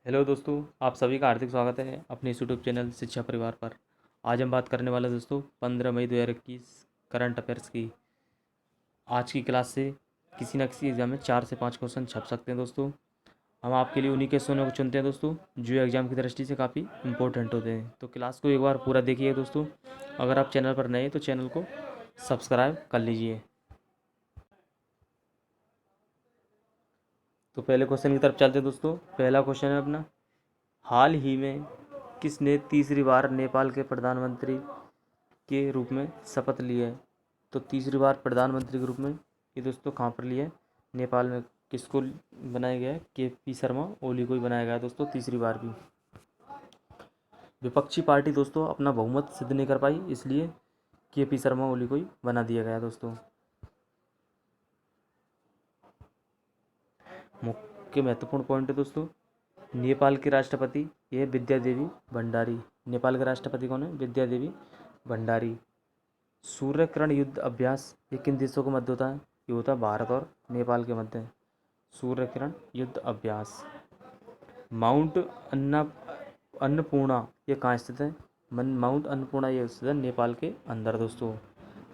Hello दोस्तों, आप सभी का हार्दिक स्वागत है अपने इस यूट्यूब चैनल शिक्षा परिवार पर। आज हम बात करने वाले दोस्तों 15 मई 2021 करंट अफेयर्स की। आज की क्लास से किसी न किसी एग्ज़ाम में 4 से 5 क्वेश्चन छप सकते हैं दोस्तों। हम आपके लिए उन्हीं क्वेश्चनों को चुनते हैं दोस्तों जो एग्ज़ाम की दृष्टि से काफ़ी इंपॉर्टेंट होते हैं। तो क्लास को एक बार पूरा देखिए दोस्तों। अगर आप चैनल पर नए हैं तो चैनल को सब्सक्राइब कर लीजिए। तो पहले क्वेश्चन की तरफ चलते हैं दोस्तों। पहला क्वेश्चन है अपना, हाल ही में किसने तीसरी बार नेपाल के प्रधानमंत्री के रूप में शपथ ली है? तो तीसरी बार प्रधानमंत्री के रूप में ये दोस्तों कहाँ पर लिया है? नेपाल में। किसको बनाया गया है? KP शर्मा ओली को ही बनाया गया है दोस्तों तीसरी बार भी। विपक्षी पार्टी दोस्तों अपना बहुमत सिद्ध नहीं कर पाई, इसलिए KP शर्मा ओली को ही बना दिया गया दोस्तों। मुख्य महत्वपूर्ण पॉइंट है दोस्तों, नेपाल के राष्ट्रपति ये विद्या देवी भंडारी। नेपाल के राष्ट्रपति कौन है? विद्या देवी भंडारी। सूर्य किरण युद्ध अभ्यास ये किन देशों के मध्य होता है? ये होता है भारत और नेपाल के मध्य। सूर्य किरण युद्ध अभ्यास। माउंट अन्नपूर्णा ये कहाँ स्थित है? माउंट अन्नपूर्णा ये स्थित है नेपाल के अंदर दोस्तों।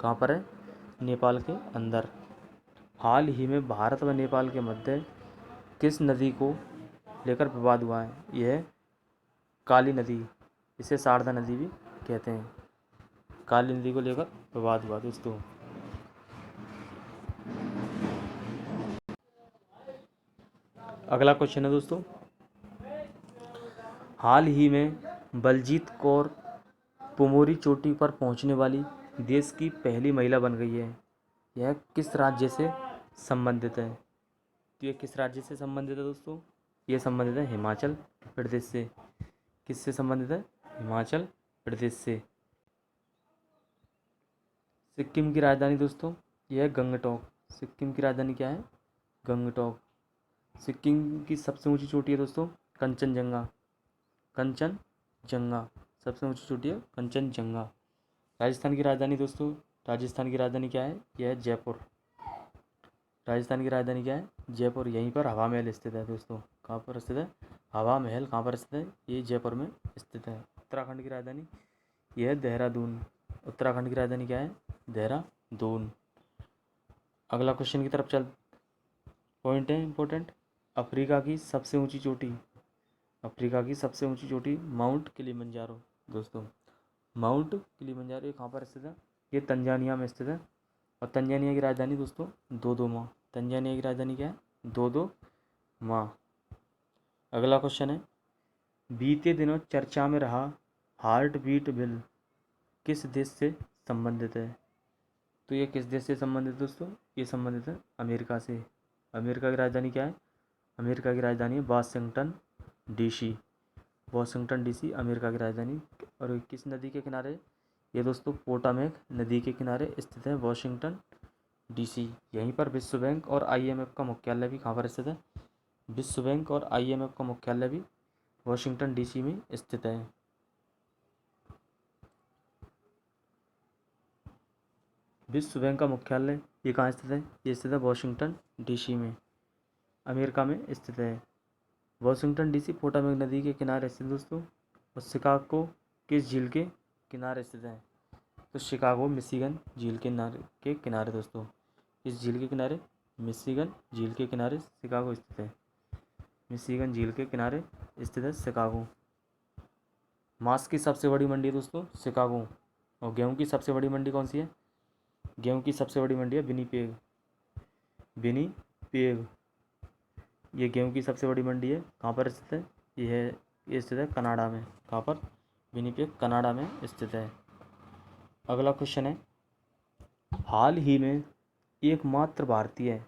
कहाँ पर है? नेपाल के अंदर। हाल ही में भारत व नेपाल के मध्य किस नदी को लेकर विवाद हुआ है? यह है काली नदी। इसे शारदा नदी भी कहते हैं। काली नदी को लेकर विवाद हुआ दोस्तों। अगला क्वेश्चन है दोस्तों, हाल ही में बलजीत कौर पुमोरी चोटी पर पहुंचने वाली देश की पहली महिला बन गई है। यह किस राज्य से संबंधित है? तो ये किस राज्य से संबंधित है दोस्तों? ये संबंधित है हिमाचल प्रदेश से। किससे संबंधित है? हिमाचल प्रदेश से। सिक्किम की राजधानी दोस्तों यह है गंगटोक। सिक्किम की राजधानी क्या है? गंगटोक। सिक्किम की सबसे ऊंची चोटी है दोस्तों कंचनजंगा। कंचनजंगा सबसे ऊंची चोटी है कंचनजंगा। राजस्थान की राजधानी दोस्तों, राजस्थान की राजधानी क्या है? यह है जयपुर। राजस्थान की राजधानी क्या है? जयपुर। यहीं पर हवा महल स्थित है दोस्तों। कहाँ पर स्थित है? हवा महल कहाँ पर स्थित है? ये जयपुर में स्थित है। उत्तराखंड की राजधानी यह है देहरादून। उत्तराखंड की राजधानी क्या है? देहरादून। अगला क्वेश्चन की तरफ चल, पॉइंट है इंपॉर्टेंट। अफ्रीका की सबसे ऊंची चोटी, अफ्रीका की सबसे ऊंची चोटी माउंट किलिमंजारो दोस्तों। माउंट किलिमंजारो ये कहाँ पर स्थित है? ये तंजानिया में स्थित है। और तंजानिया की राजधानी दोस्तों दोदोमा। तंजानिया की राजधानी क्या है? दोदोमा। अगला क्वेश्चन है, बीते दिनों चर्चा में रहा हार्ट बीट बिल किस देश से संबंधित है? तो ये किस देश से संबंधित है दोस्तों? ये संबंधित है अमेरिका से। अमेरिका की राजधानी क्या है? अमेरिका की राजधानी है Washington DC। Washington DC America की राजधानी। और ये किस नदी के किनारे? ये दोस्तों पोटामेक नदी के किनारे स्थित है वाशिंगटन DC। यहीं पर विश्व बैंक और IMF का मुख्यालय भी कहाँ पर स्थित है? विश्व बैंक और IMF का मुख्यालय भी वाशिंगटन DC में स्थित है। विश्व बैंक का मुख्यालय ये कहाँ स्थित है? ये स्थित है वाशिंगटन DC में, अमेरिका में स्थित है। वाशिंगटन DC पोटामेक नदी के किनारे स्थित दोस्तों। और शिकागो किस झील के किनारे स्थित है? तो शिकागो मिशिगन झील के किनारे दोस्तों। इस झील के किनारे? मिशिगन झील के किनारे शिकागो स्थित है। मिशिगन झील के किनारे स्थित है शिकागो। मांस की सबसे बड़ी मंडी है दोस्तों शिकागो। और गेहूं की सबसे बड़ी मंडी कौन सी है? गेहूं की सबसे बड़ी मंडी है विनीपेग। विनीपेग ये गेहूं की सबसे बड़ी मंडी है। कहाँ पर स्थित है? ये स्थित है कनाडा में। कहाँ पर? विनीपेग कनाडा में स्थित है। अगला क्वेश्चन है, हाल ही में एकमात्र भारतीय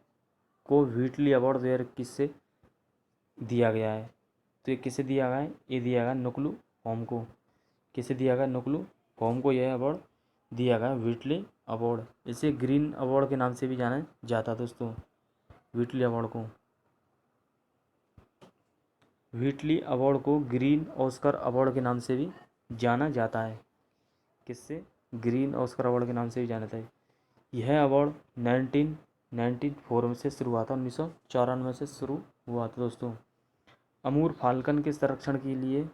को व्हीटली अवार्ड 2021 से दिया गया है। तो ये किसे दिया गया है? ये दिया गया नुक्लू होम को। किसे दिया गया? नुक्लू होम को यह अवार्ड दिया गया व्हीटली अवार्ड। इसे ग्रीन अवार्ड के नाम से भी जाना जाता है दोस्तों। व्हीटली अवार्ड को, व्हीटली अवार्ड को ग्रीन ऑस्कर अवार्ड के नाम से भी जाना जाता है। किससे? ग्रीन ऑस्कर अवार्ड के नाम से भी जाना जाता है। यह अवार्ड 1994 में से शुरू हुआ था, 1994 से शुरू हुआ था दोस्तों। अमूर फाल्कन के संरक्षण के लिए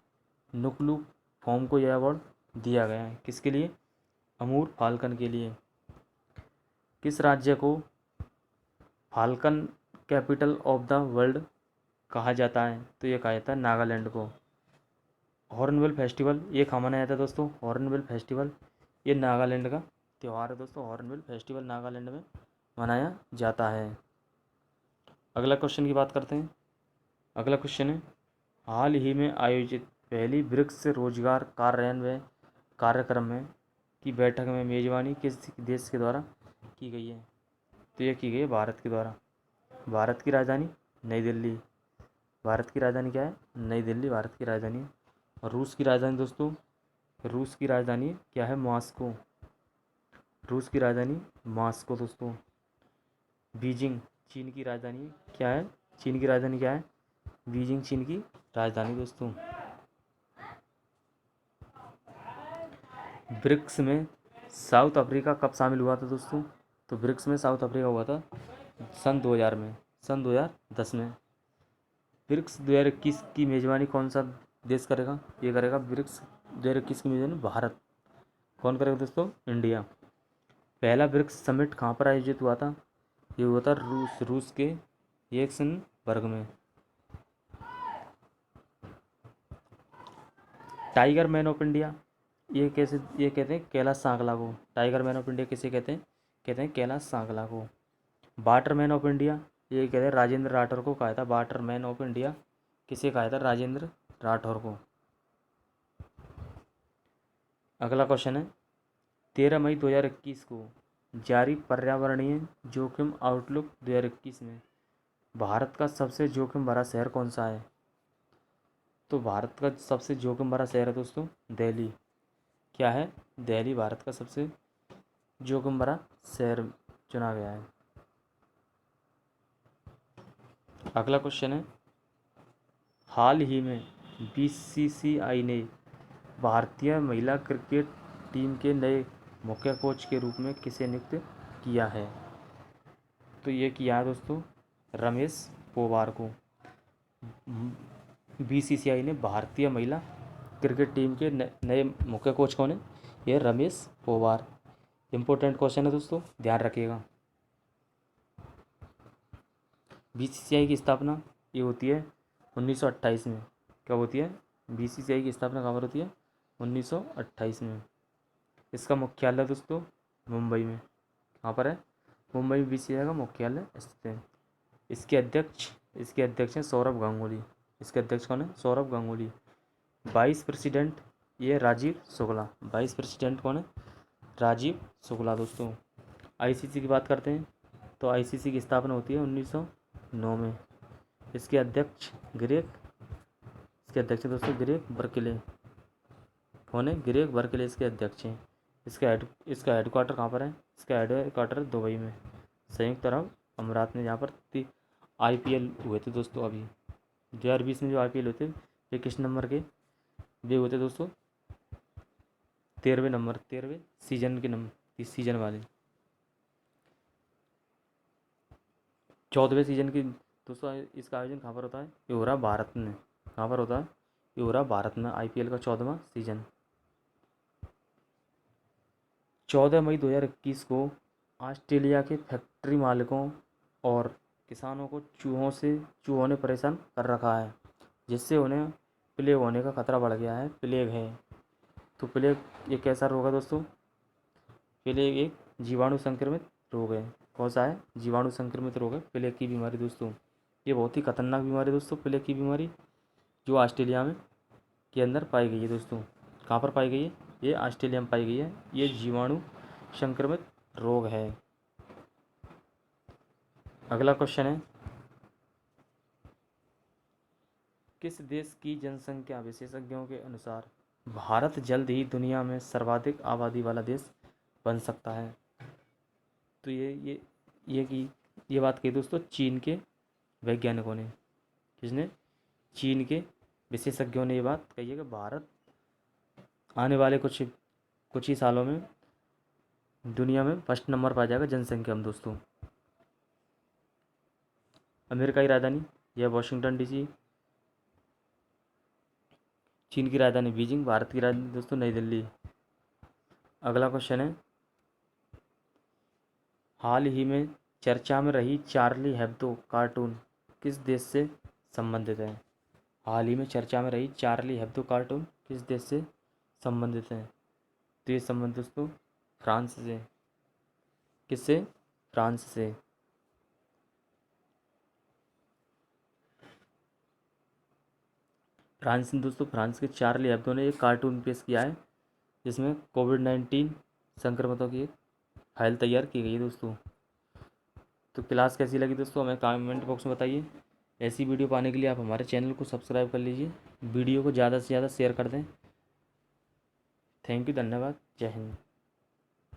नुक्लू फॉर्म को यह अवार्ड दिया गया है। किसके लिए? अमूर फाल्कन के लिए। किस राज्य को falcon capital of the world कहा जाता है? तो ये कहा जाता है नागालैंड को। हॉर्नबिल फेस्टिवल ये कहाँ मनाया जाता है दोस्तों? हॉर्नबिल फेस्टिवल ये नागालैंड का त्यौहार है दोस्तों। हॉर्नबिल फेस्टिवल नागालैंड में मनाया जाता है। अगला क्वेश्चन की बात करते हैं। अगला क्वेश्चन है, हाल ही में आयोजित पहली ब्रिक्स रोजगार कार्यान्वयन कार्यक्रम में की बैठक में मेजबानी किस देश के द्वारा की गई है? तो यह की गई है भारत के द्वारा। भारत की राजधानी नई दिल्ली। भारत की राजधानी क्या है? नई दिल्ली भारत की राजधानी है। और रूस की राजधानी दोस्तों, रूस की राजधानी क्या है? मॉस्को। रूस की राजधानी मॉस्को दोस्तों। बीजिंग चीन की राजधानी क्या है? चीन की राजधानी क्या है? बीजिंग चीन की राजधानी दोस्तों। ब्रिक्स में साउथ अफ्रीका कब शामिल हुआ था दोस्तों? तो ब्रिक्स में साउथ अफ्रीका हुआ था सन 2000 में, सन 2010 में। ब्रिक्स 2021 की मेज़बानी कौन सा देश करेगा? ये करेगा ब्रिक्स 2021 की मेज़बानी भारत। कौन करेगा दोस्तों? इंडिया। पहला ब्रिक्स समिट कहाँ पर आयोजित हुआ था? ये हुआ था रूस के येक्सनबर्ग में। टाइगर मैन ऑफ इंडिया ये कहते हैं कैलाश सांकला को। टाइगर मैन ऑफ इंडिया किसे कहते हैं? कहते हैं कैलाश सांकला को। वाटर मैन ऑफ इंडिया ये कहते हैं राजेंद्र राठौर को कहा था। वाटर मैन ऑफ इंडिया किसे कहा था? राजेंद्र राठौर को। अगला क्वेश्चन है, 13 मई 2021 को जारी पर्यावरणीय जोखिम आउटलुक 2021 में भारत का सबसे जोखिम भरा शहर कौन सा है? तो भारत का सबसे जोखिम भरा शहर है दोस्तों दिल्ली। क्या है? दिल्ली भारत का सबसे जोखिम भरा शहर चुना गया है। अगला क्वेश्चन है, हाल ही में बीसीसीआई ने भारतीय महिला क्रिकेट टीम के नए मुख्य कोच के रूप में किसे नियुक्त किया है? तो ये किया है दोस्तों रमेश पोवार को। बीसीसीआई ने भारतीय महिला क्रिकेट टीम के नए मुख्य कोच कौन है? ये रमेश पोवार। इंपॉर्टेंट क्वेश्चन है दोस्तों, ध्यान रखिएगा। बीसीसीआई की स्थापना ये होती है 1928 में। कब होती है? बीसीसीआई की स्थापना कहाँ पर होती है? 1928 में। इसका मुख्यालय दोस्तों मुंबई में। कहाँ पर है? मुंबई में बीसीसीआई का मुख्यालय स्थित है। इसके अध्यक्ष हैं सौरभ गांगुली। इसके अध्यक्ष कौन है? सौरभ गांगुली। वाइस प्रेसिडेंट ये राजीव शुक्ला। वाइस प्रेसिडेंट कौन है? राजीव शुक्ला दोस्तों। आईसीसी की बात करते हैं तो आईसीसी की स्थापना होती है 1909 में। इसके अध्यक्ष दोस्तों ग्रेग बर्कले। कौन है? ग्रेग बर्कले इसके अध्यक्ष हैं। इसका हेडक्वार्टर कहाँ पर है? इसका हेडक्वार्टर दुबई में, संयुक्त अरब अमीरात में। यहाँ पर आईपीएल हुए थे दोस्तों। अभी 2020 में जो आईपीएल हुए थे ये किस नंबर के वे हुए थे दोस्तों? 13वें सीजन के नंबर, इस सीजन वाले 14वें सीजन की दोस्तों। इसका आयोजन कहाँ पर होता है? ये हो रहा भारत में। कहाँ पर होता है? ये हो रहा भारत में। आईपीएल का 14वां सीजन। 14 मई 2021 को ऑस्ट्रेलिया के फैक्ट्री मालिकों और किसानों को चूहों ने परेशान कर रखा है, जिससे उन्हें प्लेग होने का खतरा बढ़ गया है। प्लेग है तो प्लेग एक कैसा रोग है दोस्तों? प्लेग एक जीवाणु संक्रमित रोग है। कौन सा है? जीवाणु संक्रमित रोग है प्लेग की बीमारी दोस्तों। ये बहुत ही खतरनाक बीमारी है दोस्तों प्लेग की बीमारी, जो ऑस्ट्रेलिया में के अंदर पाई गई है दोस्तों। कहाँ पर पाई गई है? ये ऑस्ट्रेलिया में पाई गई है। ये जीवाणु संक्रमित रोग है। अगला क्वेश्चन है, किस देश की जनसंख्या विशेषज्ञों के अनुसार भारत जल्द ही दुनिया में सर्वाधिक आबादी वाला देश बन सकता है? तो ये बात कही दोस्तों चीन के वैज्ञानिकों ने। किसने? चीन के विशेषज्ञों ने ये बात कही है कि भारत आने वाले कुछ ही सालों में दुनिया में फर्स्ट नंबर पा जाएगा जनसंख्या में दोस्तों। अमेरिका की राजधानी यह वाशिंगटन डीसी। चीन की राजधानी बीजिंग, भारत की राजधानी दोस्तों नई दिल्ली। अगला क्वेश्चन है, हाल ही में चर्चा में रही चार्ली हेब्दो कार्टून किस देश से संबंधित है? हाल ही में चर्चा में रही चार्ली हेब्दो कार्टून किस देश से संबंधित है? तो ये संबंध दोस्तों फ्रांस से। किससे? फ्रांस से। फ्रांस ने दोस्तों, फ्रांस के चार्ली हेब्दो ने एक कार्टून पेश किया है जिसमें कोविड-19 संक्रमितों की एक फाइल तैयार की गई है दोस्तों। तो क्लास कैसी लगी दोस्तों, हमें कमेंट बॉक्स में बताइए। ऐसी वीडियो पाने के लिए आप हमारे चैनल को सब्सक्राइब कर लीजिए, वीडियो को ज़्यादा से ज़्यादा शेयर कर दें। थैंक यू, धन्यवाद, जय हिंद।